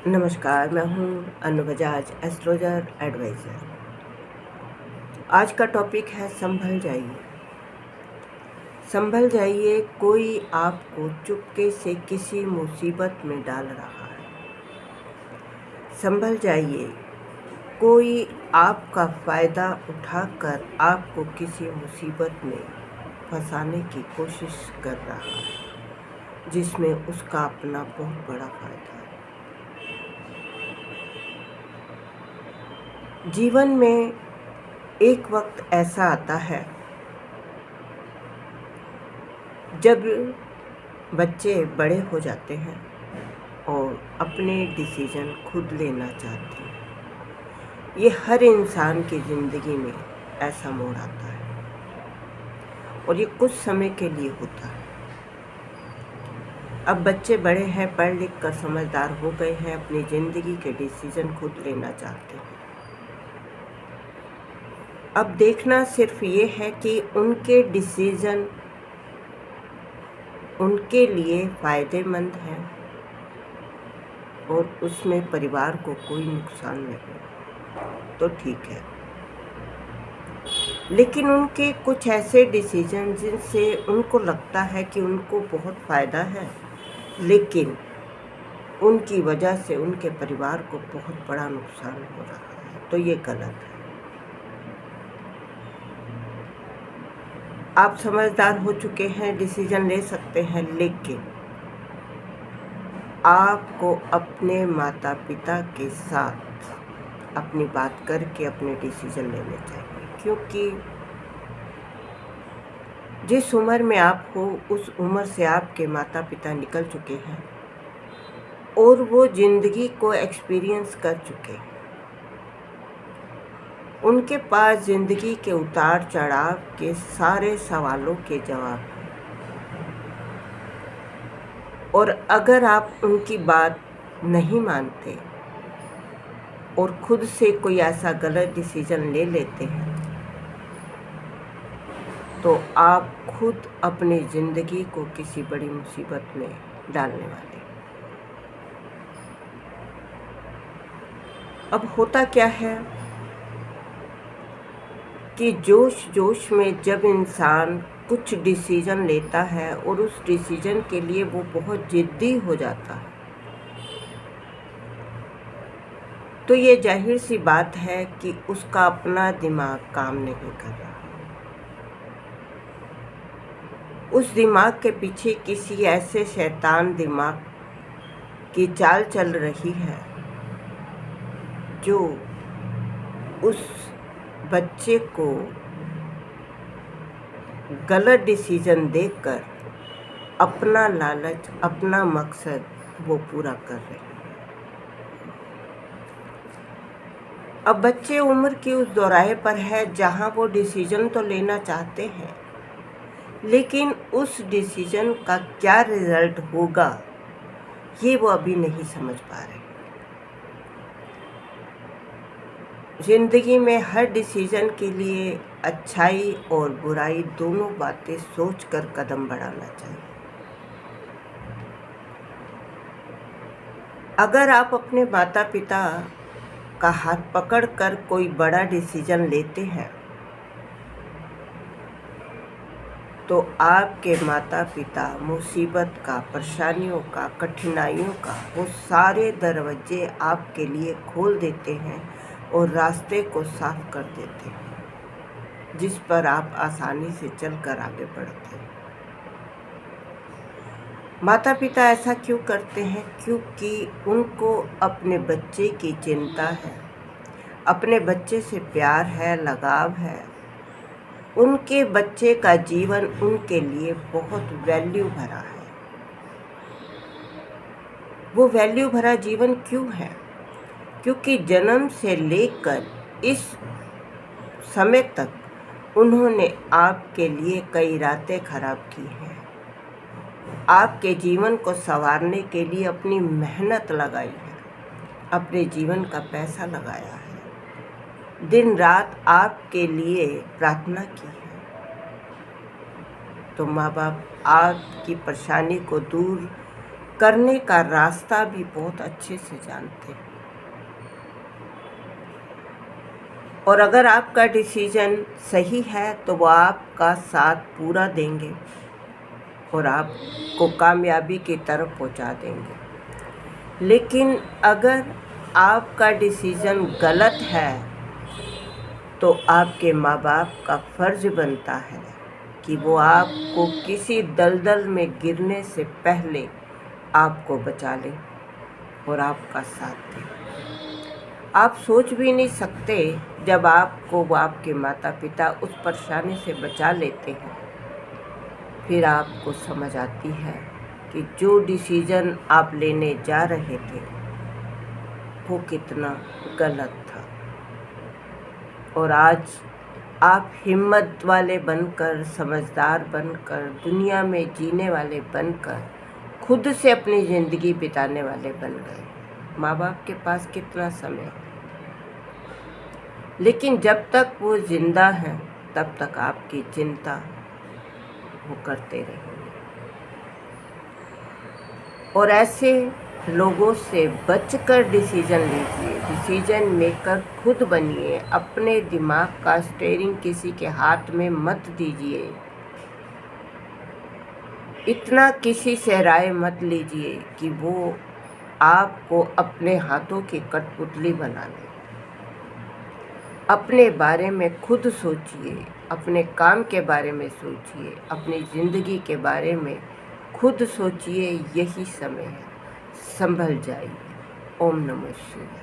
नमस्कार, मैं हूँ अनु बजाज, एस्ट्रोलॉजर एडवाइज़र। आज का टॉपिक है संभल जाइए। संभल जाइए, कोई आपको चुपके से किसी मुसीबत में डाल रहा है। संभल जाइए, कोई आपका फ़ायदा उठाकर आपको किसी मुसीबत में फंसाने की कोशिश कर रहा है, जिसमें उसका अपना बहुत बड़ा फ़ायदा है। जीवन में एक वक्त ऐसा आता है जब बच्चे बड़े हो जाते हैं और अपने डिसीजन खुद लेना चाहते हैं। ये हर इंसान की ज़िंदगी में ऐसा मोड़ आता है और ये कुछ समय के लिए होता है। अब बच्चे बड़े हैं, पढ़ लिख कर समझदार हो गए हैं, अपनी ज़िंदगी के डिसीजन खुद लेना चाहते हैं। अब देखना सिर्फ ये है कि उनके डिसीजन उनके लिए फ़ायदेमंद है और उसमें परिवार को कोई नुकसान नहीं, तो ठीक है। लेकिन उनके कुछ ऐसे डिसीजन जिनसे उनको लगता है कि उनको बहुत फ़ायदा है, लेकिन उनकी वजह से उनके परिवार को बहुत बड़ा नुकसान हो रहा है, तो ये गलत है। आप समझदार हो चुके हैं, डिसीजन ले सकते हैं, लेकिन आपको अपने माता पिता के साथ अपनी बात करके अपने डिसीजन लेने चाहिए, क्योंकि जिस उम्र में आप हो उस उम्र से आपके माता पिता निकल चुके हैं और वो ज़िंदगी को एक्सपीरियंस कर चुके हैं। उनके पास ज़िंदगी के उतार चढ़ाव के सारे सवालों के जवाब हैं और अगर आप उनकी बात नहीं मानते और खुद से कोई ऐसा गलत डिसीजन ले लेते हैं तो आप खुद अपनी ज़िंदगी को किसी बड़ी मुसीबत में डालने वाले। अब होता क्या है कि जोश में जब इंसान कुछ डिसीजन लेता है और उस डिसीजन के लिए वो बहुत ज़िद्दी हो जाता है, तो ये जाहिर सी बात है कि उसका अपना दिमाग काम नहीं कर रहा। उस दिमाग के पीछे किसी ऐसे शैतान दिमाग की चाल चल रही है जो उस बच्चे को गलत डिसीजन देकर अपना लालच, अपना मकसद वो पूरा कर रहे हैं। अब बच्चे उम्र की उस दौराहे पर है जहां वो डिसीजन तो लेना चाहते हैं, लेकिन उस डिसीजन का क्या रिजल्ट होगा ये वो अभी नहीं समझ पा रहे। ज़िंदगी में हर डिसीजन के लिए अच्छाई और बुराई दोनों बातें सोचकर कदम बढ़ाना चाहिए। अगर आप अपने माता पिता का हाथ पकड़कर कोई बड़ा डिसीजन लेते हैं तो आपके माता पिता मुसीबत का, परेशानियों का, कठिनाइयों का वो सारे दरवाजे आपके लिए खोल देते हैं और रास्ते को साफ कर देते हैं, जिस पर आप आसानी से चलकर आगे बढ़ते हैं। माता पिता ऐसा क्यों करते हैं? क्योंकि उनको अपने बच्चे की चिंता है, अपने बच्चे से प्यार है, लगाव है। उनके बच्चे का जीवन उनके लिए बहुत वैल्यू भरा है। वो वैल्यू भरा जीवन क्यों है? क्योंकि जन्म से लेकर इस समय तक उन्होंने आपके लिए कई रातें खराब की हैं, आपके जीवन को संवारने के लिए अपनी मेहनत लगाई है, अपने जीवन का पैसा लगाया है, दिन रात आपके लिए प्रार्थना की है। तो माँ बाप आपकी परेशानी को दूर करने का रास्ता भी बहुत अच्छे से जानते हैं। और अगर आपका डिसीजन सही है तो वो आपका साथ पूरा देंगे और आपको कामयाबी की तरफ पहुंचा देंगे। लेकिन अगर आपका डिसीजन गलत है तो आपके माँ बाप का फ़र्ज़ बनता है कि वो आपको किसी दलदल में गिरने से पहले आपको बचा लें और आपका साथ दें। आप सोच भी नहीं सकते जब आपको वो आपके माता पिता उस परेशानी से बचा लेते हैं, फिर आपको समझ आती है कि जो डिसीज़न आप लेने जा रहे थे वो कितना गलत था। और आज आप हिम्मत वाले बनकर, समझदार बनकर, दुनिया में जीने वाले बनकर, खुद से अपनी ज़िंदगी बिताने वाले बन गए। माँ बाप के पास कितना समय, लेकिन जब तक वो ज़िंदा हैं तब तक आपकी चिंता वो करते रहेंगे। और ऐसे लोगों से बचकर डिसीजन लीजिए। डिसीजन मेकर खुद बनिए। अपने दिमाग का स्टीयरिंग किसी के हाथ में मत दीजिए। इतना किसी से राय मत लीजिए कि वो आपको अपने हाथों की कठपुतली बना ले। अपने बारे में खुद सोचिए, अपने काम के बारे में सोचिए, अपनी ज़िंदगी के बारे में खुद सोचिए। यही समय है, संभल जाइए। ओम नमः शिवाय।